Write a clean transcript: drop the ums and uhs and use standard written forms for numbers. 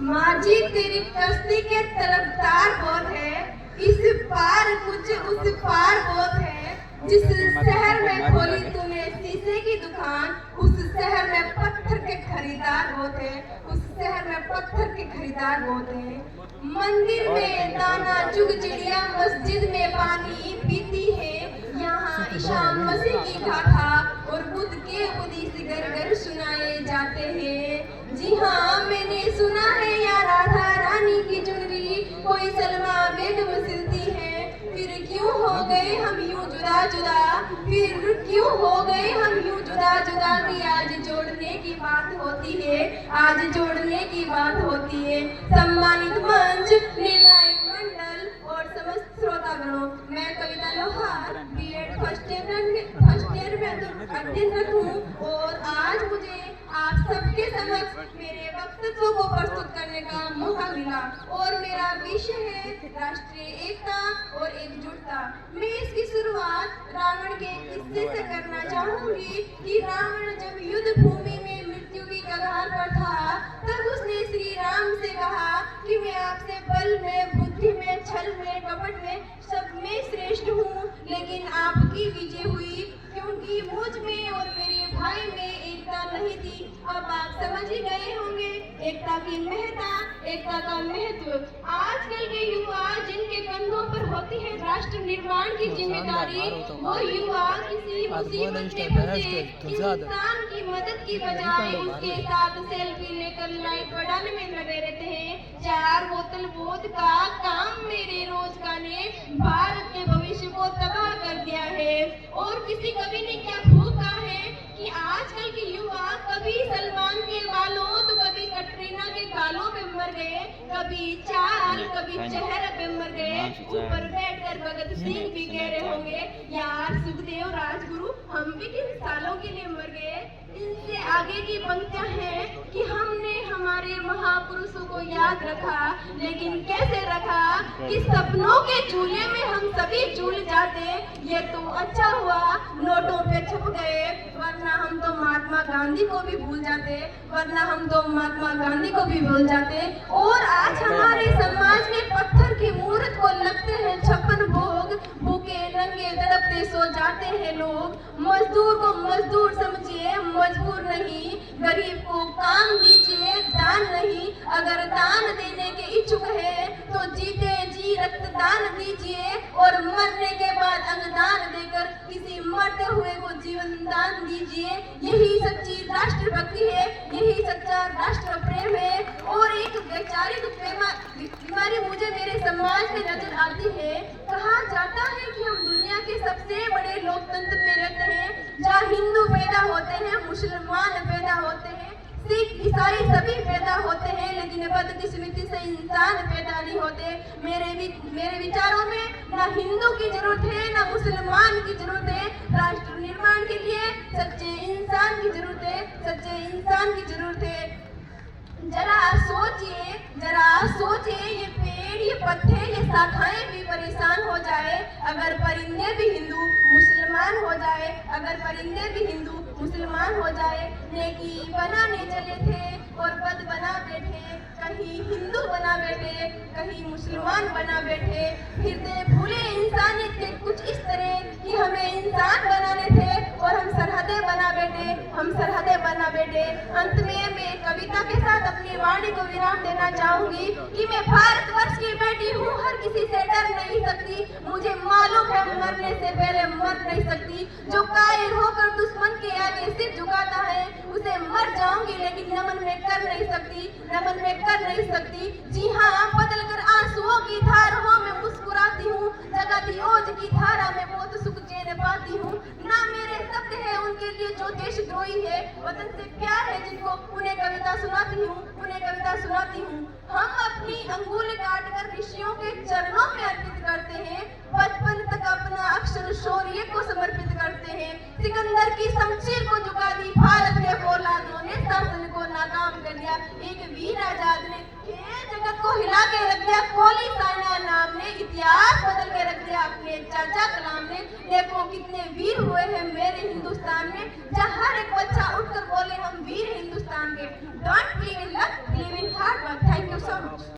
माँ जी तेरी कश्ती के तरफदार बहुत है, इस पार कुछ उस पार बहुत है। जिस शहर में खोली तूने शीशे की दुकान, उस शहर में पत्थर के खरीदार बहुत है, उस शहर में पत्थर के खरीदार बहुत है। मंदिर में दाना चुग चिड़िया, मस्जिद में पानी पीती है। यहाँ ईसा मसीह की गाथा और बुद्ध के उपदेश घर घर सुनाए जाते हैं। जी हाँ, मैंने सुना है या राधा रानी की चुनरी कोई सलमा बेगम सिलती है। फिर क्यों हो गए हम यूं जुदा जुदा, फिर क्यों हो गए हम यूं जुदा जुदा कि आज जोड़ने की बात होती है, आज जोड़ने की बात होती है। सम्मानित मंच, निर्णायक मंडल और समस्त श्रोतागणों, मैं कविता लोहार बीएड फर्स्ट ईयर में अध्ययनरत हूँ और आज मुझे आप सबके समक्ष मेरे वक्तव्य को प्रस्तुत करने का मौका मिला और मेरा विषय है राष्ट्रीय एकता और एकजुटता। मैं इसकी शुरुआत रावण के किस्से से करना चाहूंगी कि रावण जब युद्ध भूमि में मृत्यु की कगार पर था, तब उसने श्री राम से कहा कि मैं आपसे बल में, बुद्धि में, छल में, कपट में, सब में श्रेष्ठ हूँ, लेकिन आपकी विजय हुई क्योंकि मुझ में और मेरे भाई में एकता नहीं थी। अब आप समझ ही गए होंगे एकता की महत्ता, एकता का महत्व। आजकल के युवा जिनके कंधों पर होती है राष्ट्र निर्माण की जिम्मेदारी, वो युवा किसी मुसीबत में फंसे इंसान की मदद की बजाय उसके साथ सेल्फी लेकर लाइक बढ़ाने में लगे रहते हैं। 4 बोतल वोद का काम मेरे रोज का ने भारत के भविष्य को तबाह कर दिया है। और किसी कवि ने क्या खूब कहा है कि आजकल के युवा कभी सलमान के बालों तो कभी कटरीना के गालों पे मर गए, कभी चाल कभी चेहरे पे मर गए। ऊपर बैठकर भगत सिंह भी कह रहे होंगे, यार सुखदेव राजगुरु हम भी किन सालों के लिए मर गए। इनसे आगे की पंक्तियां हैं कि हमने हमारे महापुरुषों को याद रखा, लेकिन कैसे रखा कि सपनों के झूले में हम सभी झूल जाते। ये तो अच्छा हुआ नोटों पे छप गए, वरना हम तो महात्मा गांधी को भी भूल जाते, वरना हम तो महात्मा गांधी को भी भूल जाते। और आज हमारे समाज में पत्थर की मूर्त को लगते हैं 56 भोग, भूखे नंगे तड़पते सो जाते हैं लोग। मजदूर को मजदूर समझिए, मजबूर नहीं। गरीब को काम दीजिए, दान नहीं। अगर दान देने के इच्छुक है तो जीते जी रक्तदान दीजिए और मरने के बाद अंगदान देकर किसी मरते हुए को जीवन दान दीजिए। यही सच्ची राष्ट्रभक्ति है, यही सच्चा राष्ट्र प्रेम है। और एक वैचारिक बीमारी मुझे मेरे समाज में नजर आती है। कहा जाता है कि हम दुनिया के सबसे बड़े लोकतंत्र में रहते हैं, जहाँ हिंदू पैदा होते हैं, मुसलमान पैदा होते हैं, सिख ईसाई सभी पैदा होते हैं, लेकिन बदकिस्मती से इंसान पैदा नहीं होते। मेरे विचारों में ना हिंदू की जरूरत है ना मुसलमान की जरूरत है। राष्ट्र निर्माण के लिए सच्चे इंसान की जरूरत है, सच्चे इंसान की जरूरत है। जरा सोचिए ये पेड़, ये पत्ते, ये शाखाएं भी परेशान हो जाए अगर परिंदे भी हिंदू मुसलमान हो जाए, अगर परिंदे भी हिंदू मुसलमान हो जाए। नेकी बनाने चले थे और पद बना बैठे, कहीं हिंदू बना बैठे, कहीं मुसलमान बना बैठे। फिरते भूले इंसानियत के कुछ इस तरह कि हमें इंसान बनाने थे और हम सरहदें बना बैठे, हम सरहदें बना बैठे। अंत में मैं कविता के साथ अपनी वाणी को विराम देना चाहूंगी कि मैं भारतवर्ष की बेटी हूँ, हर किसी से डर नहीं सकती। मुझे मालूम है मरने से पहले मर नहीं सकती। जो कायर होकर दुश्मन के आगे सिर झुकाता है उसे मर जाऊंगी, लेकिन नमन में कर नहीं सकती, नमन में कर नहीं सकती। जी हाँ, बदल कर आंसुओं की धाराओं में मुस्कुराती हूँ, जगाती ओज की धारा में बहुत सुख चैन पाती हूँ। ना मेरे शब्द है उनके लिए जो देशद्रोही है, वतन से प्यार है जिनको, उन्हें कविता सुनाती हूँ, उन्हें कविता सुनाती हूँ। हम अपनी अंगुल काटकर ऋषियों के चरणों में अर्पित करते हैं, बचपन तक अपना अक्षर शौर्य को समर्पित करते हैं। सिकंदर की शमशीर को झुका दी भारत के फौलादों ने, शासन को नाकाम कर दिया एक वीर आजाद ने, जगत को हिला के रख दिया कोली साइना नाम ने, इतिहास बदल के रख दिया अपने चाचा कलाम ने। देखो कितने वीर हुए हैं मेरे हिंदुस्तान में, जहाँ हर एक बच्चा उठकर बोले हम वीर हिंदुस्तान के it. Don't cling